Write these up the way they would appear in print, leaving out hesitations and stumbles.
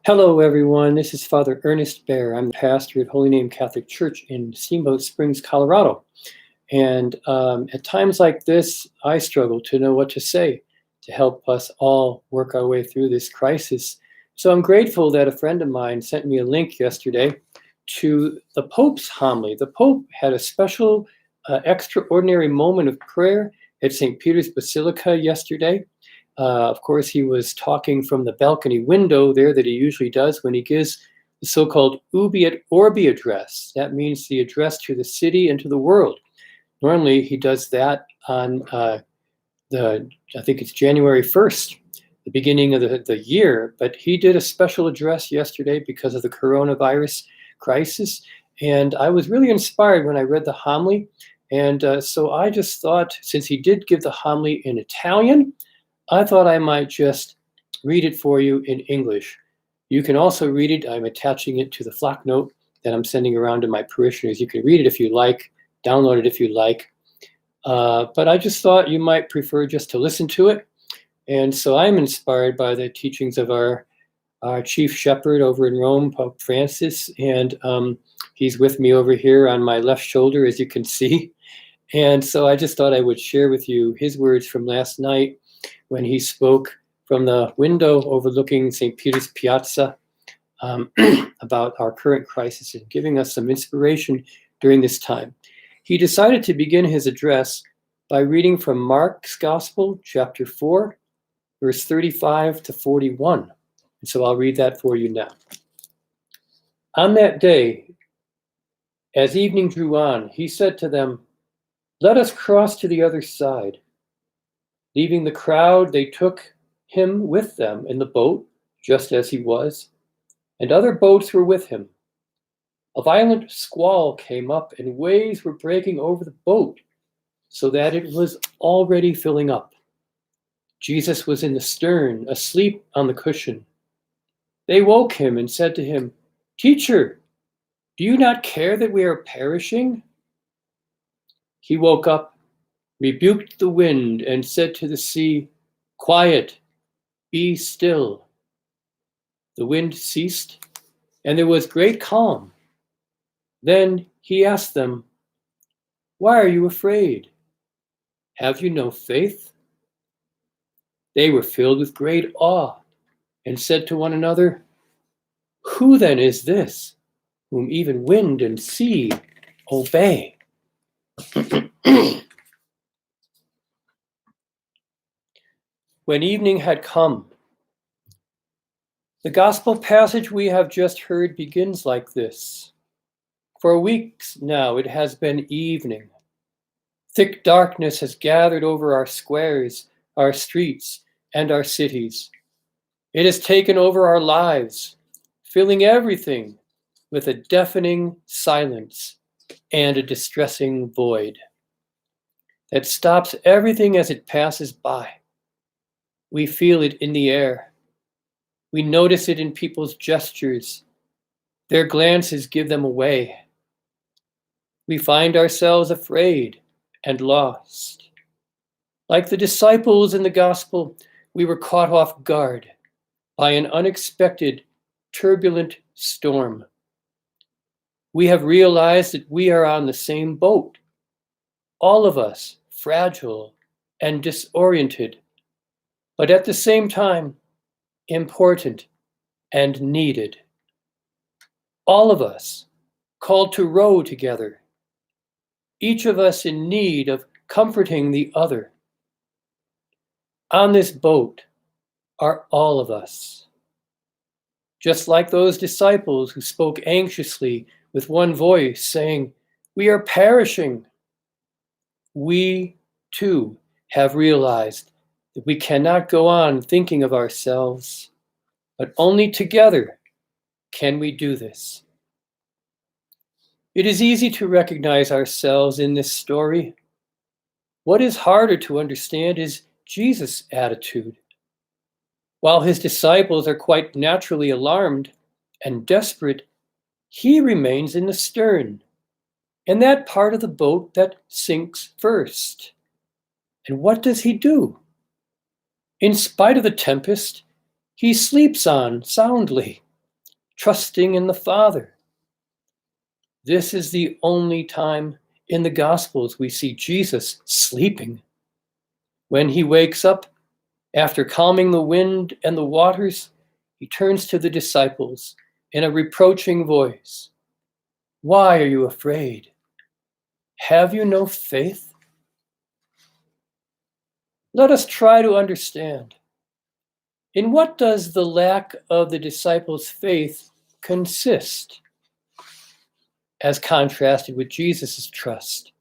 Hello, everyone. This is Father Ernest Bear. I'm the pastor at Holy Name Catholic Church in Steamboat Springs, Colorado. And at times like this, I struggle to know what to say to help us all work our way through this crisis. So I'm grateful that a friend of mine sent me a link yesterday to the Pope's homily. The Pope had a special, extraordinary moment of prayer at St. Peter's Basilica yesterday. Of course, he was talking from the balcony window there that he usually does when he gives the so-called Ubi et Orbi address. That means the address to the city and to the world. Normally, he does that on I think it's January 1st, the beginning of the year, but he did a special address yesterday because of the coronavirus crisis. And I was really inspired when I read the homily. And so I just thought, since he did give the homily in Italian, I thought I might just read it for you in English. You can also read it. I'm attaching it to the flock note that I'm sending around to my parishioners. You can read it if you like, download it if you like. But I just thought you might prefer just to listen to it. And so I'm inspired by the teachings of our chief shepherd over in Rome, Pope Francis. And he's with me over here on my left shoulder, as you can see. And so I just thought I would share with you his words from last night when he spoke from the window overlooking St. Peter's Piazza about our current crisis and giving us some inspiration during this time. He decided to begin his address by reading from Mark's Gospel, chapter 4, verse 35 to 41. And so I'll read that for you now. On that day, as evening drew on, he said to them, "Let us cross to the other side." Leaving the crowd, they took him with them in the boat, just as he was, and other boats were with him. A violent squall came up, and waves were breaking over the boat, so that it was already filling up. Jesus was in the stern, asleep on the cushion. They woke him and said to him, "Teacher, do you not care that we are perishing?" He woke up, rebuked the wind, and said to the sea, "Quiet, be still." The wind ceased, and there was great calm. Then he asked them, "Why are you afraid? Have you no faith?" They were filled with great awe and said to one another, "Who then is this, whom even wind and sea obey?" When evening had come, the gospel passage we have just heard begins like this. For weeks now it has been evening. Thick darkness has gathered over our squares, our streets, and our cities. It has taken over our lives, filling everything with a deafening silence and a distressing void that stops everything as it passes by. We feel it in the air. We notice it in people's gestures. Their glances give them away. We find ourselves afraid and lost. Like the disciples in the gospel, we were caught off guard by an unexpected, turbulent storm. We have realized that we are on the same boat, all of us fragile and disoriented, but at the same time, important and needed. All of us called to row together, each of us in need of comforting the other. On this boat are all of us. Just like those disciples who spoke anxiously with one voice, saying, "We are perishing." We, too, have realized that we cannot go on thinking of ourselves, but only together can we do this. It is easy to recognize ourselves in this story. What is harder to understand is Jesus' attitude. While his disciples are quite naturally alarmed and desperate, he remains in the stern, in that part of the boat that sinks first. And what does he do? In spite of the tempest, he sleeps on soundly. trusting in the Father. This is the only time in the Gospels we see Jesus sleeping. When he wakes up, after calming the wind and the waters, he turns to the disciples in a reproaching voice. Why are you afraid? Have you no faith? Let us try to understand. In what does the lack of the disciples' faith consist, as contrasted with Jesus' trust?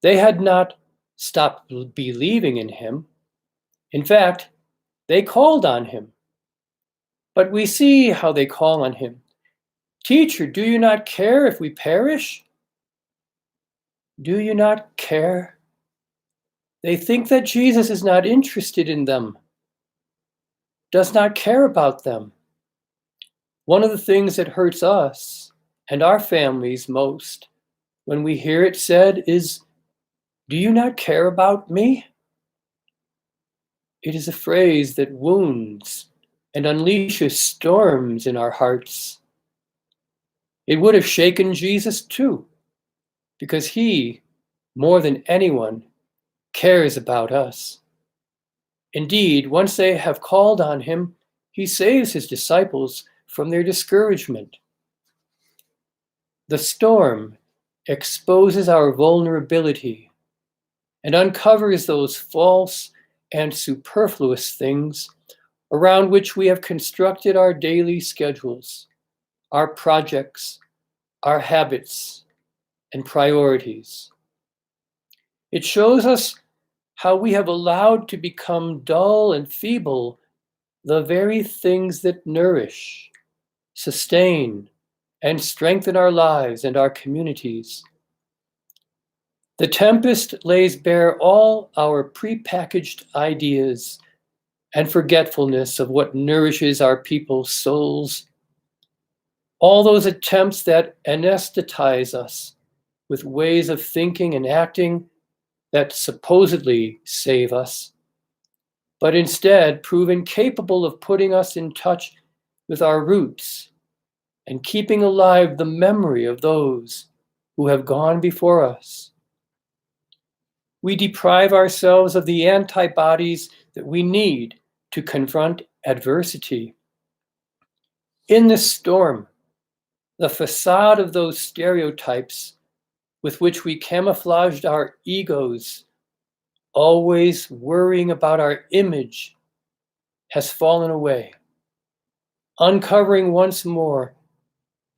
They had not stopped believing in him. In fact, they called on him. But we see how they call on him. Teacher, do you not care if we perish? Do you not care? They think that Jesus is not interested in them, does not care about them. One of the things that hurts us and our families most when we hear it said is, do you not care about me? It is a phrase that wounds and unleashes storms in our hearts. It would have shaken Jesus too, because he, more than anyone, cares about us. Indeed, once they have called on him, he saves his disciples from their discouragement. The storm exposes our vulnerability and uncovers those false and superfluous things around which we have constructed our daily schedules, our projects, our habits, and priorities. It shows us how we have allowed to become dull and feeble the very things that nourish, sustain, and strengthen our lives and our communities. The tempest lays bare all our prepackaged ideas and forgetfulness of what nourishes our people's souls. All those attempts that anesthetize us with ways of thinking and acting that supposedly save us, but instead prove incapable of putting us in touch with our roots and keeping alive the memory of those who have gone before us. We deprive ourselves of the antibodies that we need to confront adversity. In this storm, the facade of those stereotypes with which we camouflaged our egos, always worrying about our image, has fallen away, uncovering once more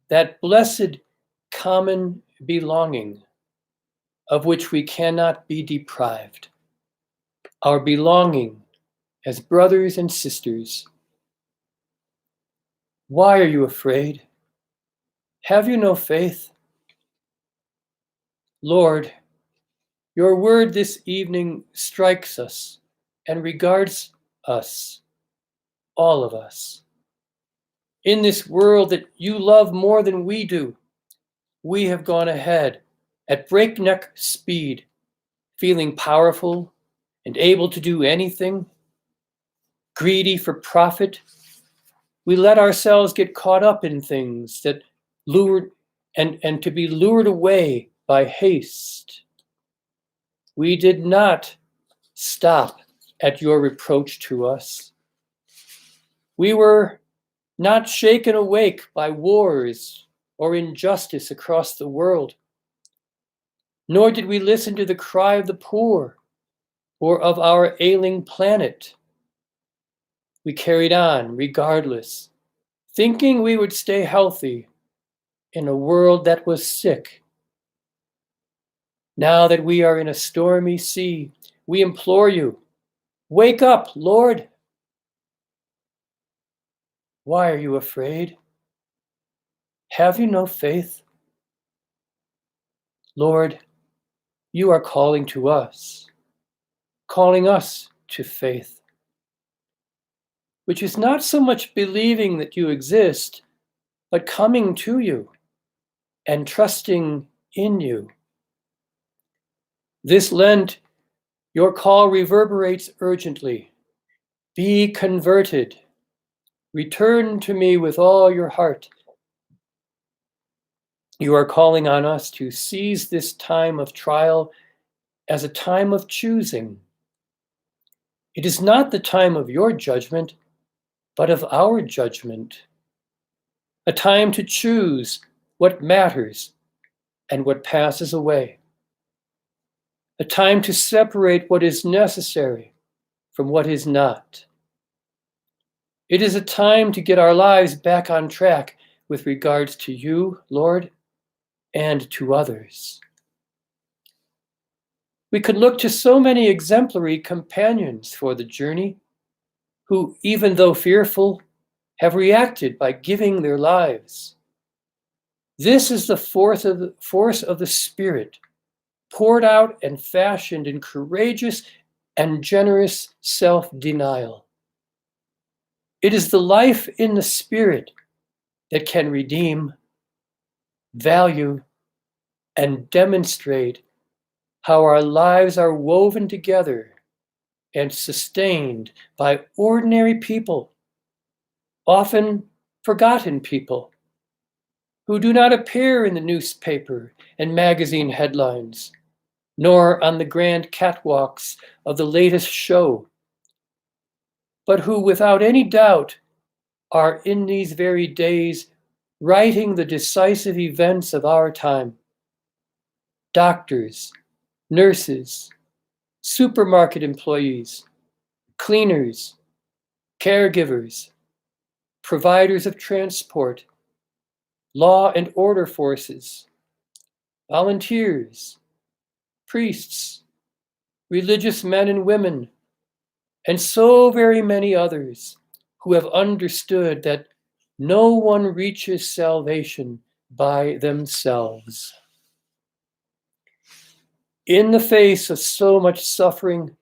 that blessed common belonging of which we cannot be deprived, our belonging as brothers and sisters. Why are you afraid? Have you no faith? Lord, your word this evening strikes us and regards us, all of us. In this world that you love more than we do, we have gone ahead at breakneck speed, feeling powerful and able to do anything, greedy for profit. We let ourselves get caught up in things that lured and to be lured away by haste. We did not stop at your reproach to us. We were not shaken awake by wars or injustice across the world, nor did we listen to the cry of the poor or of our ailing planet. We carried on regardless, thinking we would stay healthy in a world that was sick. Now that we are in a stormy sea, we implore you, wake up, Lord. Why are you afraid? Have you no faith? Lord, you are calling to us, calling us to faith, which is not so much believing that you exist, but coming to you and trusting in you. This Lent, your call reverberates urgently. Be converted. Return to me with all your heart. You are calling on us to seize this time of trial as a time of choosing. It is not the time of your judgment, but of our judgment. A time to choose what matters and what passes away. A time to separate what is necessary from what is not. It is a time to get our lives back on track with regards to you, Lord, and to others. We could look to so many exemplary companions for the journey who, even though fearful, have reacted by giving their lives. This is the force of the Spirit, poured out and fashioned in courageous and generous self-denial. It is the life in the Spirit that can redeem, value, and demonstrate how our lives are woven together and sustained by ordinary people, often forgotten people, who do not appear in the newspaper and magazine headlines, nor on the grand catwalks of the latest show, but who without any doubt are in these very days writing the decisive events of our time. Doctors, nurses, supermarket employees, cleaners, caregivers, providers of transport, law and order forces, volunteers, priests, religious men and women, and so very many others who have understood that no one reaches salvation by themselves. In the face of so much suffering,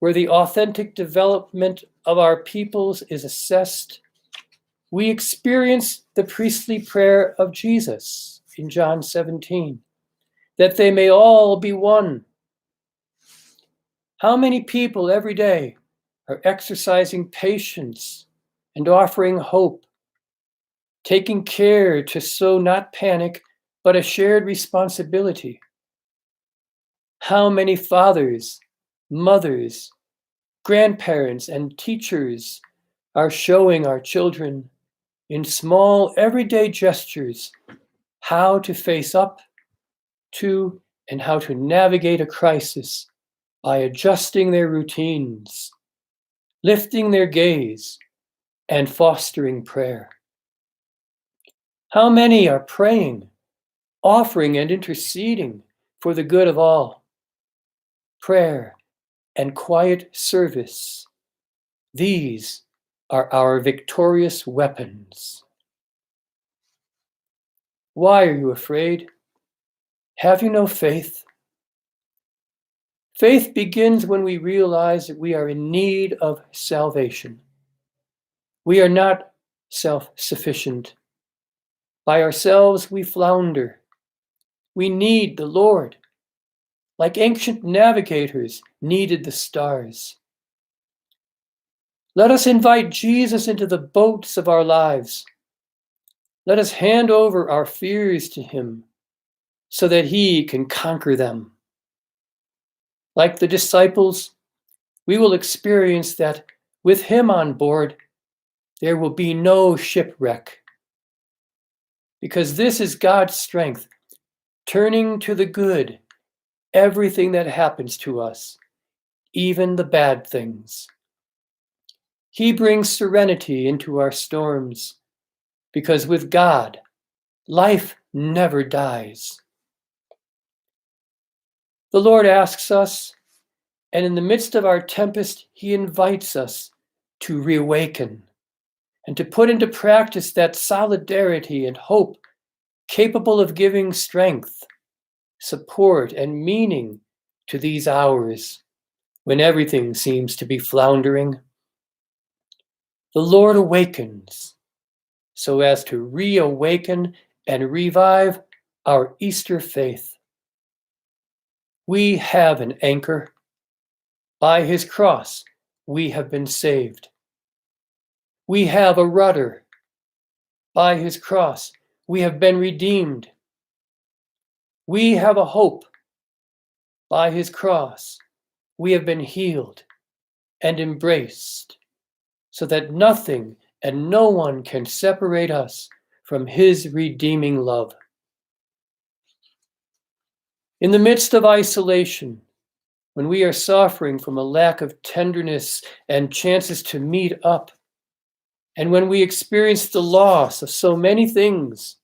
where the authentic development of our peoples is assessed, we experience the priestly prayer of Jesus in John 17, that they may all be one. How many people every day are exercising patience and offering hope, taking care to sow not panic, but a shared responsibility? How many fathers, mothers, grandparents, and teachers are showing our children in small everyday gestures how to face up to and how to navigate a crisis by adjusting their routines, lifting their gaze, and fostering prayer? How many are praying, offering, and interceding for the good of all? Prayer and quiet service, these are our victorious weapons. Why are you afraid? Have you no faith? Faith begins when we realize that we are in need of salvation. We are not self-sufficient. By ourselves we flounder. We need the Lord, like ancient navigators needed the stars. Let us invite Jesus into the boats of our lives. Let us hand over our fears to him so that he can conquer them. Like the disciples, we will experience that with him on board, there will be no shipwreck. Because this is God's strength, turning to the good everything that happens to us, even the bad things. He brings serenity into our storms, because with God, life never dies. The Lord asks us, and in the midst of our tempest, he invites us to reawaken and to put into practice that solidarity and hope capable of giving strength, support, and meaning to these hours when everything seems to be floundering. The Lord awakens so as to reawaken and revive our Easter faith. We have an anchor. By his cross, we have been saved. We have a rudder. By his cross, we have been redeemed. We have a hope. By his cross, we have been healed and embraced, so that nothing and no one can separate us from his redeeming love. In the midst of isolation, when we are suffering from a lack of tenderness and chances to meet up, and when we experience the loss of so many things,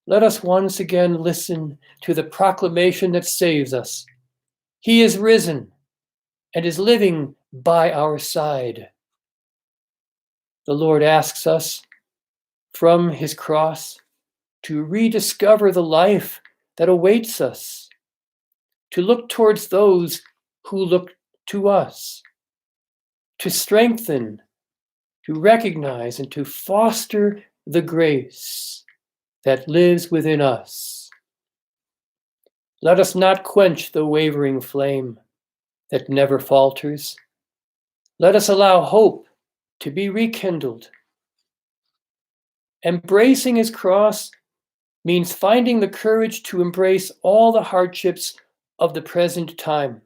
let us once again listen to the proclamation that saves us. He is risen and is living by our side. The Lord asks us from his cross to rediscover the life that awaits us, to look towards those who look to us, to strengthen, to recognize, and to foster the grace that lives within us. Let us not quench the wavering flame that never falters. Let us allow hope to be rekindled. Embracing his cross means finding the courage to embrace all the hardships of the present time,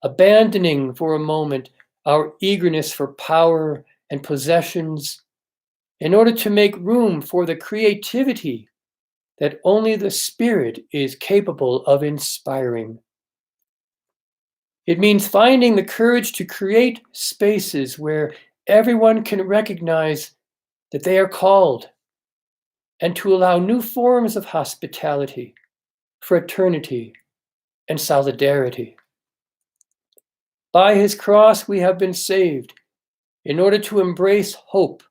abandoning for a moment our eagerness for power and possessions in order to make room for the creativity that only the Spirit is capable of inspiring. It means finding the courage to create spaces where everyone can recognize that they are called, and to allow new forms of hospitality, fraternity, and solidarity. By his cross, we have been saved in order to embrace hope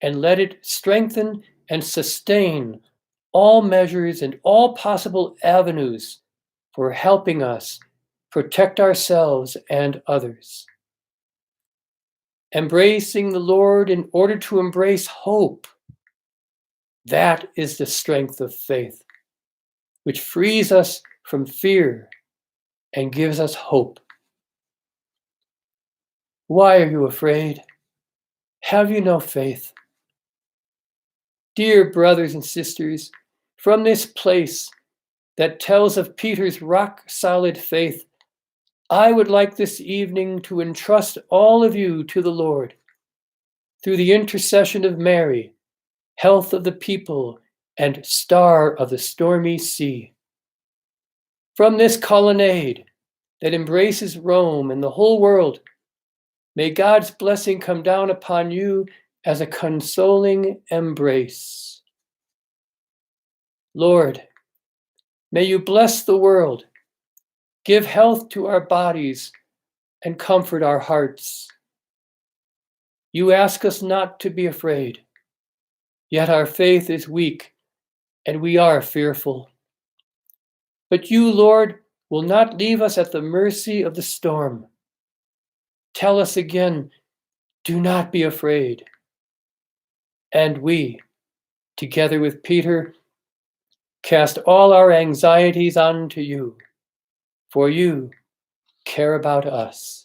and let it strengthen and sustain all measures and all possible avenues for helping us protect ourselves and others. Embracing the Lord in order to embrace hope, that is the strength of faith, which frees us from fear and gives us hope. Why are you afraid? Have you no faith? Dear brothers and sisters, from this place that tells of Peter's rock-solid faith, I would like this evening to entrust all of you to the Lord. Through the intercession of Mary, health of the people, and star of the stormy sea. From this colonnade that embraces Rome and the whole world, may God's blessing come down upon you as a consoling embrace. Lord, may you bless the world, give health to our bodies, and comfort our hearts. You ask us not to be afraid, yet our faith is weak and we are fearful. But you, Lord, will not leave us at the mercy of the storm. Tell us again, do not be afraid. And we, together with Peter, cast all our anxieties onto you, for you care about us.